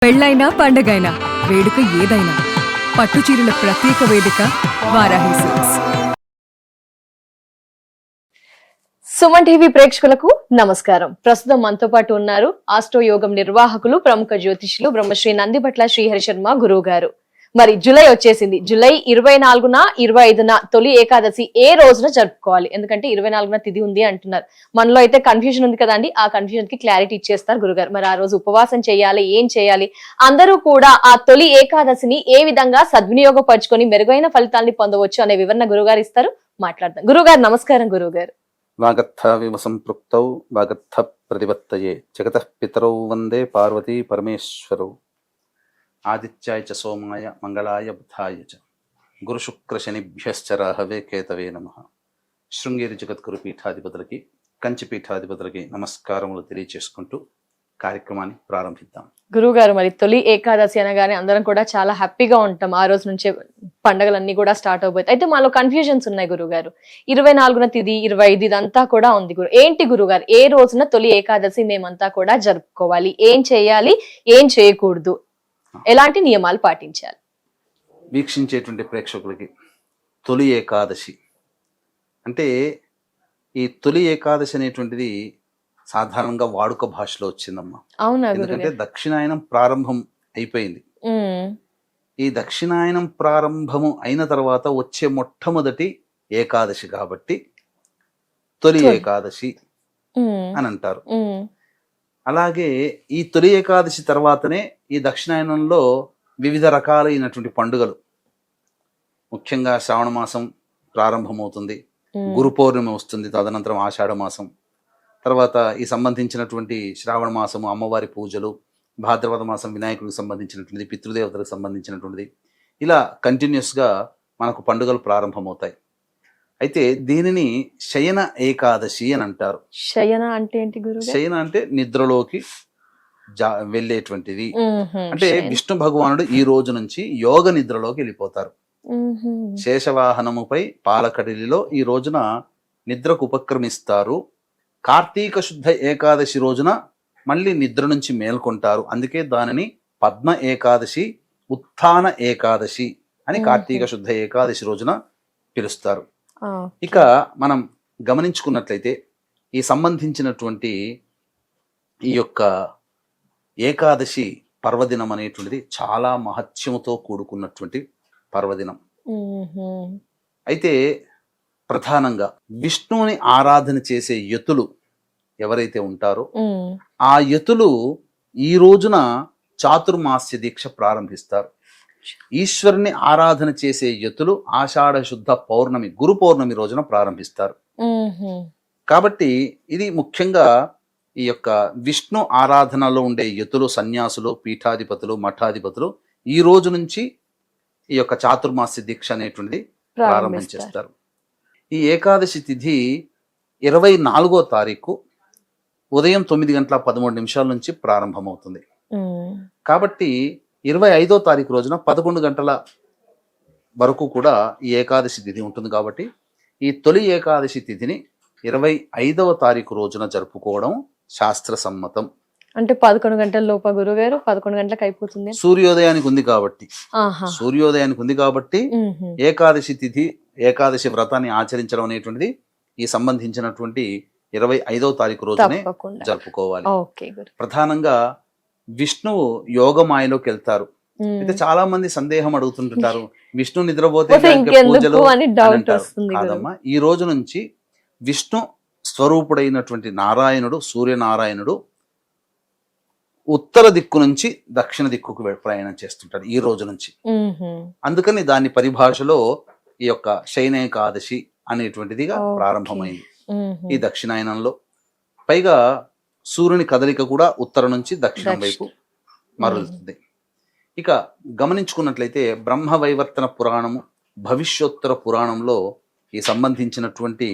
పెళ్ళైనా పండగైనా వేడుక ఏదైనా పట్టుచీరల ప్రత్యేక వేదిక వారాహి సిల్క్స్. సుమన్ టీవీ ప్రేక్షకులకు నమస్కారం. ప్రస్తుతం మనతో పాటు ఉన్నారు ఆస్ట్రో యోగం నిర్వాహకులు, ప్రముఖ జ్యోతిష్యులు బ్రహ్మశ్రీ నందిబట్ల శ్రీహరి శర్మ గురువు గారు. మరి జూలై వచ్చేసింది. జూలై 24న 25న తొలి ఏకాదశి ఏ రోజున జరుపుకోవాలి? ఎందుకంటే 24న తిథి ఉంది అంటున్నారు. మనలో అయితే కన్ఫ్యూజన్ ఉంది కదండి, ఆ కన్ఫ్యూజన్ కి క్లారిటీ ఇచ్చేస్తారు గురుగారు. మరి ఆ రోజు ఉపవాసం చేయాలి, ఏం చేయాలి, అందరూ కూడా ఆ తొలి ఏకాదశిని ఏ విధంగా సద్వినియోగపరుచుకొని మెరుగైన ఫలితాన్ని పొందవచ్చు అనే వివరణ గురుగారు ఇస్తారు. మాట్లాడదాం. గురుగారు నమస్కారం. గురుగారు వాగర్థ విమసంపృక్తౌ వాగర్థ ప్రతిపత్తయే జగతః పితరౌ వందే పార్వతీ పరమేశ్వరౌ ఆదిత్యాయ చ సోమాయ మంగళాయ బుధాయ చ గురు శుక్ర శనిభ్యశ్చ రాహవే కేతవే నమః. శృంగేరి జగద్గురు పీఠాధిపతులకి, కంచి పీఠాధిపతులకి నమస్కారములు తెలియచేసుకుంటూ కార్యక్రమాన్ని ప్రారంభిద్దాం. గురుగారు, మరి తొలి ఏకాదశి అనగానే అందరం కూడా చాలా హ్యాపీగా ఉంటాం. ఆ రోజు నుంచే పండుగలన్నీ కూడా స్టార్ట్ అవబోతాయి. అయితే మాలో కన్ఫ్యూజన్స్ ఉన్నాయి గురుగారు. 24న తిథి, 25 ఇదంతా కూడా ఉంది. ఏంటి గురుగారు, ఏ రోజున తొలి ఏకాదశి మేమంతా కూడా జరుపుకోవాలి? ఏం చేయాలి, ఏం చేయకూడదు, ఎలాంటి నియమాలు పాటించాలి? వీక్షించేటువంటి ప్రేక్షకులకి తొలి ఏకాదశి అంటే, ఈ తొలి ఏకాదశి అనేటువంటిది సాధారణంగా వాడుక భాషలో వచ్చిందమ్మా. అవునా? ఎందుకంటే దక్షిణాయనం ప్రారంభం అయిపోయింది. ఈ దక్షిణాయనం ప్రారంభము అయిన తర్వాత వచ్చే మొట్టమొదటి ఏకాదశి కాబట్టి తొలి ఏకాదశి అని అంటారు. అలాగే ఈ తొలి ఏకాదశి తర్వాతనే ఈ దక్షిణాయనంలో వివిధ రకాలైనటువంటి పండుగలు, ముఖ్యంగా శ్రావణ మాసం ప్రారంభమవుతుంది, గురు పౌర్ణమి వస్తుంది, తదనంతరం ఆషాఢ మాసం, తర్వాత ఈ సంబంధించినటువంటి శ్రావణ మాసము అమ్మవారి పూజలు, భాద్రపద మాసం వినాయకుడికి సంబంధించినటువంటిది, పితృదేవతలకు సంబంధించినటువంటిది, ఇలా కంటిన్యూస్గా మనకు పండుగలు ప్రారంభమవుతాయి. అయితే దీనిని శయన ఏకాదశి అని అంటారు. శయన అంటే ఏంటి గురు? శయన అంటే నిద్రలోకి వెళ్ళేటువంటిది. అంటే విష్ణు భగవానుడు ఈ రోజు నుంచి యోగ నిద్రలోకి వెళ్ళిపోతారు. శేషవాహనముపై పాలకడిలిలో ఈ రోజున నిద్రకు ఉపక్రమిస్తారు. కార్తీక శుద్ధ ఏకాదశి రోజున మళ్ళీ నిద్ర నుంచి మేల్కొంటారు. అందుకే దానిని పద్మ ఏకాదశి, ఉత్థాన ఏకాదశి అని కార్తీక శుద్ధ ఏకాదశి రోజున పిలుస్తారు. ఇక మనం గమనించుకున్నట్లయితే ఈ సంబంధించినటువంటి ఈ యొక్క ఏకాదశి పర్వదినం అనేటువంటిది చాలా మహత్యముతో కూడుకున్నటువంటి పర్వదినం. అయితే ప్రధానంగా విష్ణువుని ఆరాధన చేసే యతులు ఎవరైతే ఉంటారో ఆ యతులు ఈ రోజున చాతుర్మాస్య దీక్ష ప్రారంభిస్తారు. ఈశ్వరుని ఆరాధన చేసే యతులు ఆషాఢ శుద్ధ పౌర్ణమి, గురు పౌర్ణమి రోజున ప్రారంభిస్తారు. కాబట్టి ఇది ముఖ్యంగా ఈ యొక్క విష్ణు ఆరాధనలో ఉండే యతులు, సన్యాసులు, పీఠాధిపతులు, మఠాధిపతులు ఈ రోజు నుంచి ఈ యొక్క చాతుర్మాస్య దీక్ష అనేటువంటిది ప్రారంభం చేస్తారు. ఈ ఏకాదశి తిథి 24వ తారీఖు ఉదయం 9:13 నుంచి ప్రారంభమవుతుంది. కాబట్టి 25వ తారీఖు రోజున 11 గంటల వరకు కూడా ఈ ఏకాదశి తిథి ఉంటుంది. కాబట్టి ఈ తొలి ఏకాదశి తిథిని 25వ తారీఖు రోజున జరుపుకోవడం శాస్త్ర సమ్మతం. అంటే 11 గంటల లోప గురుగారు? 11 గంటలకు అయిపోతుంది. సూర్యోదయానికి ఉంది కాబట్టి ఏకాదశి తిథి, ఏకాదశి వ్రతాన్ని ఆచరించడం అనేటువంటిది ఈ సంబంధించినటువంటి 25వ తారీఖు రోజునే జరుపుకోవాలి. ప్రధానంగా విష్ణువు యోగమాయలోకి వెళ్తారు. అయితే చాలా మంది సందేహం అడుగుతుంటారు, విష్ణు నిద్రపోతే పూజలు కాదమ్మా. ఈ రోజు నుంచి విష్ణు స్వరూపుడైనటువంటి నారాయణుడు, సూర్యనారాయణుడు ఉత్తర దిక్కు నుంచి దక్షిణ దిక్కుకు ప్రయాణం చేస్తుంటాడు ఈ రోజు నుంచి. అందుకని దాని పరిభాషలో ఈ యొక్క శయనేకాదశి అనేటువంటిదిగా ప్రారంభమైంది ఈ దక్షిణాయనంలో. పైగా సూర్యుని కదలిక కూడా ఉత్తరం నుంచి దక్షిణం వైపు మరలుతుంది. ఇక గమనించుకున్నట్లయితే బ్రహ్మవైవర్తన పురాణము, భవిష్యోత్తర పురాణంలో ఈ సంబంధించినటువంటి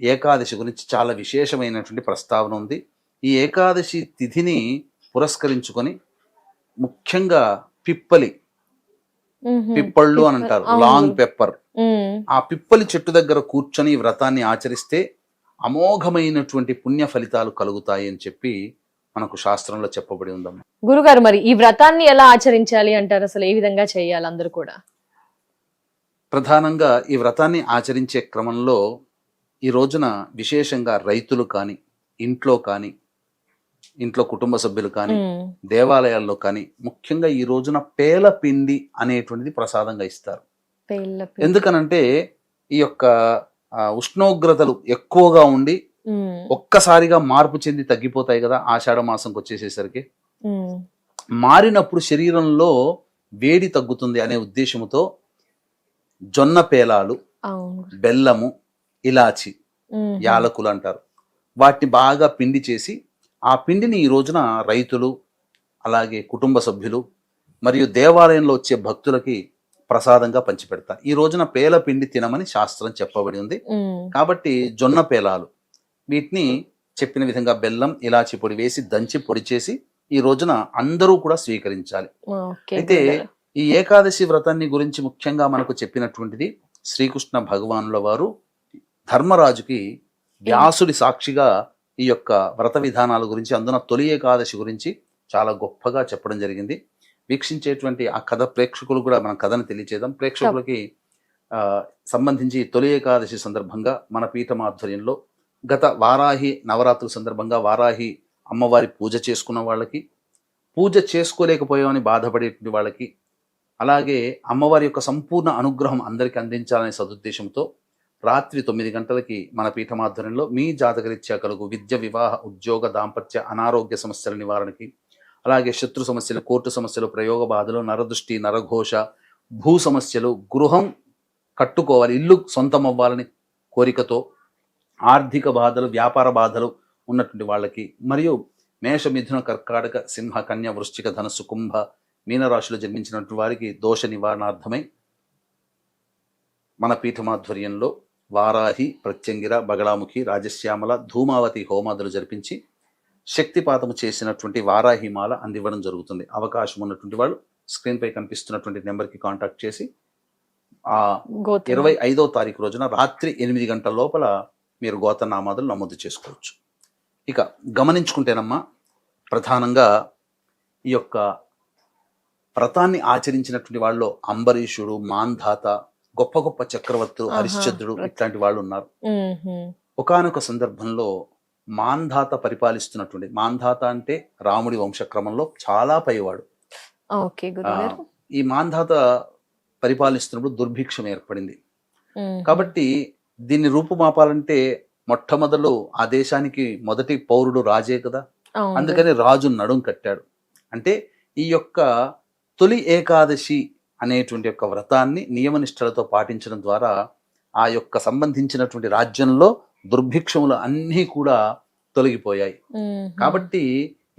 ఏకాదశి గురించి చాలా విశేషమైనటువంటి ప్రస్తావన ఉంది. ఈ ఏకాదశి తిథిని పురస్కరించుకొని ముఖ్యంగా పిప్పళ్ళు అని అంటారు, లాంగ్ పెప్పర్, ఆ పిప్పలి చెట్టు దగ్గర కూర్చొని వ్రతాన్ని ఆచరిస్తే అమోఘమైనటువంటి పుణ్య ఫలితాలు కలుగుతాయి అని చెప్పి మనకు శాస్త్రంలో చెప్పబడి ఉందమ్మా. గురుగారు, మరి ఈ వ్రతాన్ని ఎలా ఆచరించాలి అంటారు? అసలు ఏ విధంగా చేయాలి అందరూ కూడా? ప్రధానంగా ఈ వ్రతాన్ని ఆచరించే క్రమంలో ఈ రోజున విశేషంగా రైతులు కానీ, ఇంట్లో కుటుంబ సభ్యులు కానీ, దేవాలయాల్లో కానీ ముఖ్యంగా ఈ రోజున పేల పిండి అనేటువంటిది ప్రసాదంగా ఇస్తారు. ఎందుకనంటే ఈ యొక్క ఉష్ణోగ్రతలు ఎక్కువగా ఉండి ఒక్కసారిగా మార్పు చెంది తగ్గిపోతాయి కదా ఆషాఢ మాసంకి వచ్చేసేసరికి. మారినప్పుడు శరీరంలో వేడి తగ్గుతుంది అనే ఉద్దేశంతో జొన్న పేలాలు, బెల్లము, ఇలాచి, యాలకులు అంటారు, వాటిని బాగా పిండి చేసి ఆ పిండిని ఈ రోజున రైతులు, అలాగే కుటుంబ సభ్యులు మరియు దేవాలయంలో వచ్చే భక్తులకి ప్రసాదంగా పంచిపెడతారు. ఈ రోజున పేల పిండి తినమని శాస్త్రం చెప్పబడి ఉంది. కాబట్టి జొన్న పేలాలు వీటిని చెప్పిన విధంగా బెల్లం, ఇలాచి పొడి వేసి దంచి పొడి చేసి ఈ రోజున అందరూ కూడా స్వీకరించాలి. అయితే ఈ ఏకాదశి వ్రతాన్ని గురించి ముఖ్యంగా మనకు చెప్పినటువంటిది శ్రీకృష్ణ భగవానుల వారు ధర్మరాజుకి వ్యాసుడి సాక్షిగా ఈ యొక్క వ్రత విధానాల గురించి, అందున తొలి ఏకాదశి గురించి చాలా గొప్పగా చెప్పడం జరిగింది. వీక్షించేటువంటి ఆ కథ ప్రేక్షకులు కూడా మనం కథను తెలియచేద్దాం. ప్రేక్షకులకి సంబంధించి తొలి ఏకాదశి సందర్భంగా మన పీఠం ఆధ్వర్యంలో గత వారాహి నవరాత్రుల సందర్భంగా వారాహి అమ్మవారి పూజ చేసుకున్న వాళ్ళకి, పూజ చేసుకోలేకపోయామని బాధపడేటువంటి వాళ్ళకి, అలాగే అమ్మవారి యొక్క సంపూర్ణ అనుగ్రహం అందరికీ అందించాలనే సదుద్దేశంతో రాత్రి 9 గంటలకి మన పీఠమాధ్వర్యంలో మీ జాతకరీత్యా కలుగు విద్య, వివాహ, ఉద్యోగ, దాంపత్య, అనారోగ్య సమస్యల నివారణకి, అలాగే శత్రు సమస్యలు, కోర్టు సమస్యలు, ప్రయోగ బాధలు, నరదృష్టి, నరఘోష, భూ సమస్యలు, గృహం కట్టుకోవాలి, ఇల్లు సొంతం అవ్వాలని కోరికతో, ఆర్థిక బాధలు, వ్యాపార బాధలు ఉన్నటువంటి వాళ్ళకి, మరియు మేష, మిథున, కర్కాటక, సింహ, కన్య, వృశ్చిక, ధనుస్సు, కుంభ, మీనరాశిలో జన్మించినటువంటి వారికి దోష నివారణార్థమై మన పీఠమాధ్వర్యంలో వారాహి, ప్రత్యంగిర, బగళాముఖి, రాజశ్యామల, ధూమావతి హోమాదులు జరిపించి శక్తిపాతము చేసినటువంటి వారాహి మాల అందివ్వడం జరుగుతుంది. అవకాశం ఉన్నటువంటి వాళ్ళు స్క్రీన్ పై కనిపిస్తున్నటువంటి నెంబర్కి కాంటాక్ట్ చేసి ఆ 25వ తారీఖు రోజున రాత్రి 8 గంటల లోపల మీరు గోత్రనామాదులు నమోదు చేసుకోవచ్చు. ఇక గమనించుకుంటేనమ్మా, ప్రధానంగా ఈ యొక్క వ్రతాన్ని ఆచరించినటువంటి వాళ్ళు అంబరీషుడు, మాంధాత, గొప్ప గొప్ప చక్రవర్తులు, హరిశ్చంద్రుడు ఇట్లాంటి వాళ్ళు ఉన్నారు. ఒకానొక సందర్భంలో మాంధాత పరిపాలిస్తున్నటువంటి, మాంధాత అంటే రాముడి వంశక్రమంలో చాలా పైవాడు. ఈ మాంధాత పరిపాలిస్తున్నప్పుడు దుర్భిక్షం ఏర్పడింది. కాబట్టి దీన్ని రూపుమాపాలంటే మొట్టమొదలు ఆ దేశానికి మొదటి పౌరుడు రాజే కదా, అందుకని రాజు నడుం కట్టాడు. అంటే ఈ యొక్క తొలి ఏకాదశి అనేటువంటి యొక్క వ్రతాన్ని నియమనిష్టలతో పాటించడం ద్వారా ఆ యొక్క సంబంధించినటువంటి రాజ్యంలో దుర్భిక్షములు అన్నీ కూడా తొలగిపోయాయి. కాబట్టి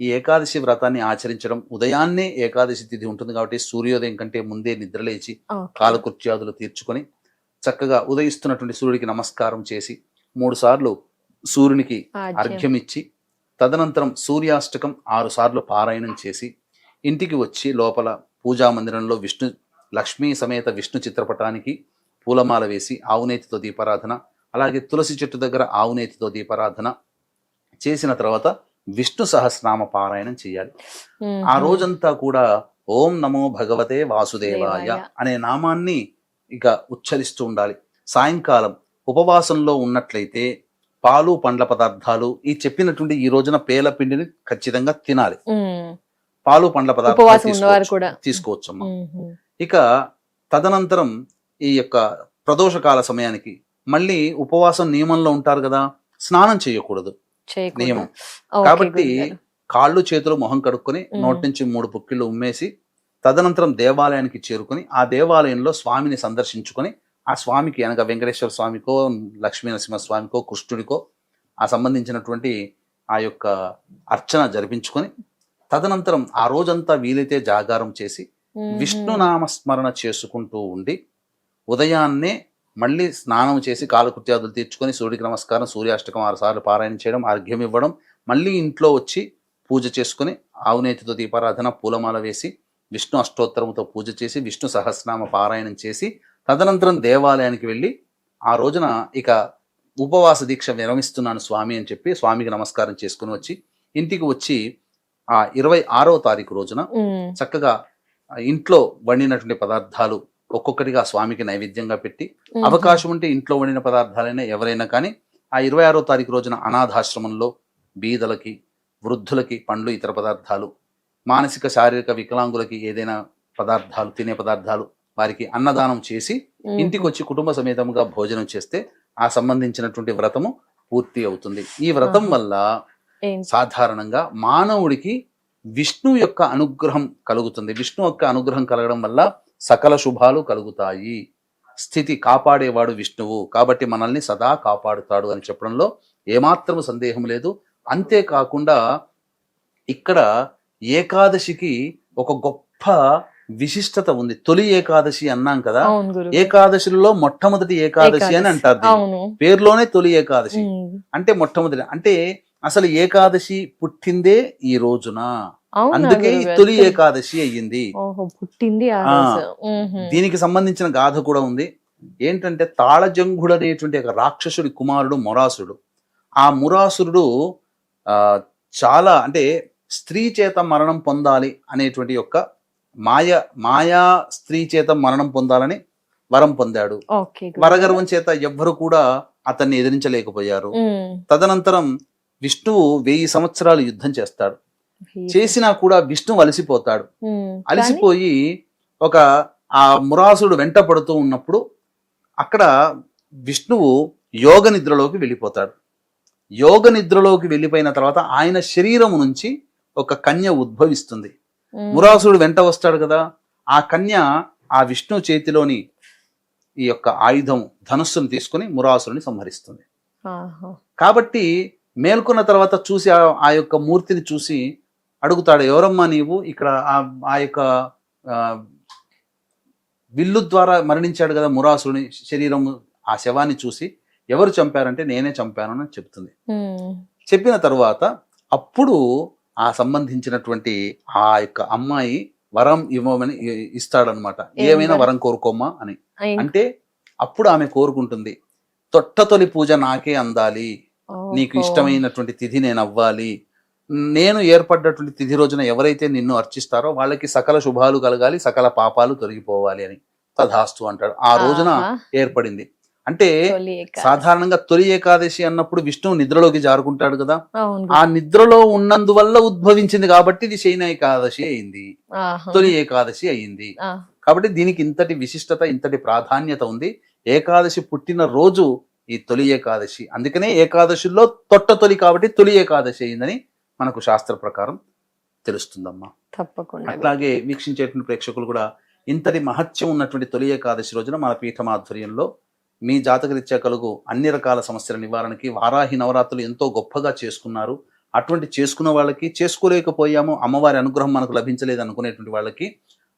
ఈ ఏకాదశి వ్రతాన్ని ఆచరించడం, ఉదయాన్నే ఏకాదశి తిథి ఉంటుంది కాబట్టి సూర్యోదయం కంటే ముందే నిద్రలేచి కాలకృత్యాదులు తీర్చుకొని చక్కగా ఉదయిస్తున్నటువంటి సూర్యుడికి నమస్కారం చేసి 3 సార్లు సూర్యునికి అర్ఘ్యం ఇచ్చి, తదనంతరం సూర్యాష్టకం 6 సార్లు పారాయణం చేసి ఇంటికి వచ్చి లోపల పూజా మందిరంలో లక్ష్మీ సమేత విష్ణు చిత్రపటానికి పూలమాల వేసి ఆవునేతితో దీపారాధన, అలాగే తులసి చెట్టు దగ్గర ఆవునేతితో దీపారాధన చేసిన తర్వాత విష్ణు సహస్రనామ పారాయణం చేయాలి. ఆ రోజంతా కూడా ఓం నమో భగవతే వాసుదేవాయ అనే నామాన్ని ఇక ఉచ్చరిస్తూ ఉండాలి. సాయంకాలం ఉపవాసంలో ఉన్నట్లయితే పాలు, పండ్ల పదార్థాలు ఈ చెప్పినటువంటి ఈ రోజున పేల పిండిని ఖచ్చితంగా తినాలి. పాలు, పండ్ల పదార్థాలు తీసుకోవచ్చమ్మా. ఇక తదనంతరం ఈ యొక్క ప్రదోషకాల సమయానికి మళ్ళీ ఉపవాసం నియమంలో ఉంటారు కదా, స్నానం చేయకూడదు నియమం. కాబట్టి కాళ్ళు, చేతులు, మొహం కడుక్కొని నోటి నుంచి 3 పుక్కిళ్ళు ఉమ్మేసి తదనంతరం దేవాలయానికి చేరుకొని ఆ దేవాలయంలో స్వామిని సందర్శించుకొని ఆ స్వామికి అనగా వెంకటేశ్వర స్వామికో, లక్ష్మీ నరసింహ స్వామికో, కృష్ణుడికో ఆ సంబంధించినటువంటి ఆ యొక్క అర్చన జరిపించుకొని తదనంతరం ఆ రోజంతా వీలైతే జాగారం చేసి విష్ణునామస్మరణ చేసుకుంటూ ఉండి ఉదయాన్నే మళ్ళీ స్నానం చేసి కాలకృత్యాదులు తీర్చుకొని సూర్యుడికి నమస్కారం, సూర్యాష్టకం 6 సార్లు పారాయణ చేయడం, అర్ఘ్యం ఇవ్వడం, మళ్ళీ ఇంట్లో వచ్చి పూజ చేసుకుని ఆవునేతితో దీపారాధన, పూలమాల వేసి విష్ణు అష్టోత్తరముతో పూజ చేసి విష్ణు సహస్రనామ పారాయణం చేసి తదనంతరం దేవాలయానికి వెళ్ళి ఆ రోజున ఇక ఉపవాస దీక్ష విరమిస్తున్నాను స్వామి అని చెప్పి స్వామికి నమస్కారం చేసుకుని వచ్చి ఇంటికి వచ్చి ఆ 26వ తారీఖు రోజున చక్కగా ఇంట్లో వండినటువంటి పదార్థాలు ఒక్కొక్కటిగా స్వామికి నైవేద్యంగా పెట్టి, అవకాశం ఉంటే ఇంట్లో వండిన పదార్థాలైనా ఎవరైనా కానీ ఆ 26వ తారీఖు రోజున అనాథాశ్రమంలో బీదలకి, వృద్ధులకి పండ్లు, ఇతర పదార్థాలు, మానసిక శారీరక వికలాంగులకి ఏదైనా పదార్థాలు, తినే పదార్థాలు వారికి అన్నదానం చేసి ఇంటికి వచ్చి కుటుంబ సమేతంగా భోజనం చేస్తే ఆ సంబంధించినటువంటి వ్రతము పూర్తి అవుతుంది. ఈ వ్రతం వల్ల సాధారణంగా మానవుడికి విష్ణు యొక్క అనుగ్రహం కలుగుతుంది. విష్ణు యొక్క అనుగ్రహం కలగడం వల్ల సకల శుభాలు కలుగుతాయి. స్థితి కాపాడేవాడు విష్ణువు కాబట్టి మనల్ని సదా కాపాడుతాడు అని చెప్పడంలో ఏమాత్రం సందేహం లేదు. అంతేకాకుండా ఇక్కడ ఏకాదశికి ఒక గొప్ప విశిష్టత ఉంది. తొలి ఏకాదశి అన్నాం కదా, ఏకాదశిలో మొట్టమొదటి ఏకాదశి అని అంటారు. పేరులోనే తొలి ఏకాదశి అంటే మొట్టమొదటి, అంటే అసలు ఏకాదశి పుట్టిందే ఈ రోజున, అందుకే ఈ తొలి ఏకాదశి అయ్యింది. దీనికి సంబంధించిన గాథ కూడా ఉంది. ఏంటంటే తాళజంఘుడు అనేటువంటి ఒక రాక్షసుడి కుమారుడు మొరాసురుడు. ఆ మురాసురుడు చాలా అంటే స్త్రీ చేత మరణం పొందాలి అనేటువంటి యొక్క మాయా స్త్రీ చేత మరణం పొందాలని వరం పొందాడు. వరగర్వం చేత ఎవ్వరు కూడా అతన్ని ఎదిరించలేకపోయారు. తదనంతరం విష్ణువు 1000 సంవత్సరాలు యుద్ధం చేస్తాడు. చేసినా కూడా విష్ణువు అలసిపోతాడు. అలసిపోయి ఆ మురాసుడు వెంట పడుతూ ఉన్నప్పుడు అక్కడ విష్ణువు యోగ నిద్రలోకి వెళ్ళిపోతాడు. యోగ నిద్రలోకి వెళ్ళిపోయిన తర్వాత ఆయన శరీరం నుంచి ఒక కన్య ఉద్భవిస్తుంది. మురాసుడు వెంట వస్తాడు కదా, ఆ కన్య ఆ విష్ణు చేతిలోని ఈ యొక్క ఆయుధం ధనుస్సును తీసుకుని మురాసురుని సంహరిస్తుంది. కాబట్టి మేల్కొన్న తర్వాత చూసి ఆ యొక్క మూర్తిని చూసి అడుగుతాడు, ఎవరమ్మా నీవు? ఇక్కడ ఆ యొక్క విల్లు ద్వారా మరణించాడు కదా మురాసురుని శరీరం, ఆ శవాన్ని చూసి ఎవరు చంపారంటే నేనే చంపాను అని చెప్తుంది. చెప్పిన తర్వాత అప్పుడు ఆ సంబంధించినటువంటి ఆ యొక్క అమ్మాయి వరం ఇవ్వమని ఇస్తాడనమాట. ఏమైనా వరం కోరుకోమ్మా అని అంటే అప్పుడు ఆమె కోరుకుంటుంది, తొలి పూజ నాకే అందాలి, నీకు ఇష్టమైనటువంటి తిథి నేను అవ్వాలి, నేను ఏర్పడ్డటువంటి తిథి రోజున ఎవరైతే నిన్ను అర్చిస్తారో వాళ్ళకి సకల శుభాలు కలగాలి, సకల పాపాలు తొలగిపోవాలి అని తథాస్తు అంటాడు. ఆ రోజున ఏర్పడింది. అంటే సాధారణంగా తొలి ఏకాదశి అన్నప్పుడు విష్ణువు నిద్రలోకి జారుకుంటాడు కదా, ఆ నిద్రలో ఉన్నందువల్ల ఉద్భవించింది కాబట్టి ఇది శయన ఏకాదశి అయింది, తొలి ఏకాదశి అయింది. కాబట్టి దీనికి ఇంతటి విశిష్టత, ఇంతటి ప్రాధాన్యత ఉంది. ఏకాదశి పుట్టిన రోజు ఈ తొలి ఏకాదశి, అందుకనే ఏకాదశిలో తొలి కాబట్టి తొలి ఏకాదశి అయిందని మనకు శాస్త్ర ప్రకారం తెలుస్తుందమ్మా. తప్పకుండా. అట్లాగే వీక్షించేటువంటి ప్రేక్షకులు కూడా ఇంతటి మహత్యం ఉన్నటువంటి తొలి ఏకాదశి రోజున మన పీఠం ఆధ్వర్యంలో మీ జాతకరీత్యా కలుగు అన్ని రకాల సమస్యల నివారణకి వారాహి నవరాత్రులు ఎంతో గొప్పగా చేసుకున్నారు. అటువంటి చేసుకున్న వాళ్ళకి, చేసుకోలేకపోయాము అమ్మవారి అనుగ్రహం మనకు లభించలేదు అనుకునేటువంటి వాళ్ళకి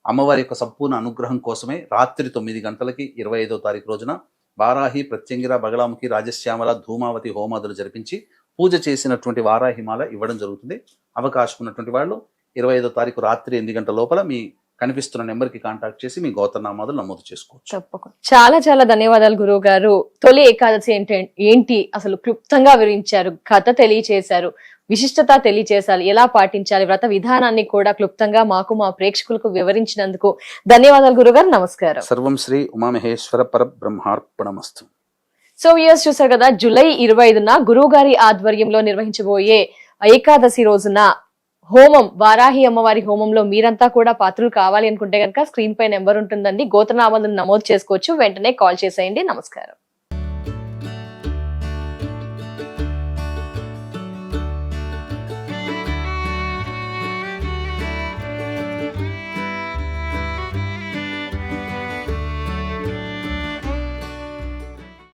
అమ్మవారి యొక్క సంపూర్ణ అనుగ్రహం కోసమే రాత్రి 9 గంటలకి 25వ తారీఖు రోజున వారాహి, ప్రత్యంగిర, బగళాముఖి, రాజశ్యామల, ధూమావతి హోమాదులు జరిపించి పూజ చేసినటువంటి వారాహిమాల ఇవ్వడం జరుగుతుంది. అవకాశం ఉన్నటువంటి వాళ్ళు 25వ తారీఖు రాత్రి 8 గంటల లోపల మీ కనిపిస్తున్న నెంబర్ కి కాంటాక్ట్ చేసి మీ గోత్రనామాలు నమోదు చేసుకోవచ్చు. తప్పకుండా. చాలా చాలా ధన్యవాదాలు గురువు గారు. తొలి ఏకాదశి ఏంటి అసలు క్లుప్తంగా వివరించారు, కథ తెలియచేశారు, విశిష్టత తెలియచేశారు, ఎలా పాటించాలి, వ్రత విధానాన్ని కూడా క్లుప్తంగా మాకు, మా ప్రేక్షకులకు వివరించినందుకు ధన్యవాదాలు గురుగారు. నమస్కారం. సర్వం శ్రీ ఉమామహేశ్వర పరబ్రహ్మార్పణమస్తు. సో వ్యూయర్స్ చూసారు కదా, జూలై 25న గురువు గారి ఆధ్వర్యంలో నిర్వహించబోయే ఏకాదశి రోజున హోమం, వారాహి అమ్మవారి హోమంలో మీరంతా కూడా పాత్రలు కావాలి అనుకుంటే కనుక స్క్రీన్ పై నెంబర్ ఉంటుందండి, గోత్రనామాలను నమోదు చేసుకోవచ్చు. వెంటనే కాల్ చేసేయండి. నమస్కారం.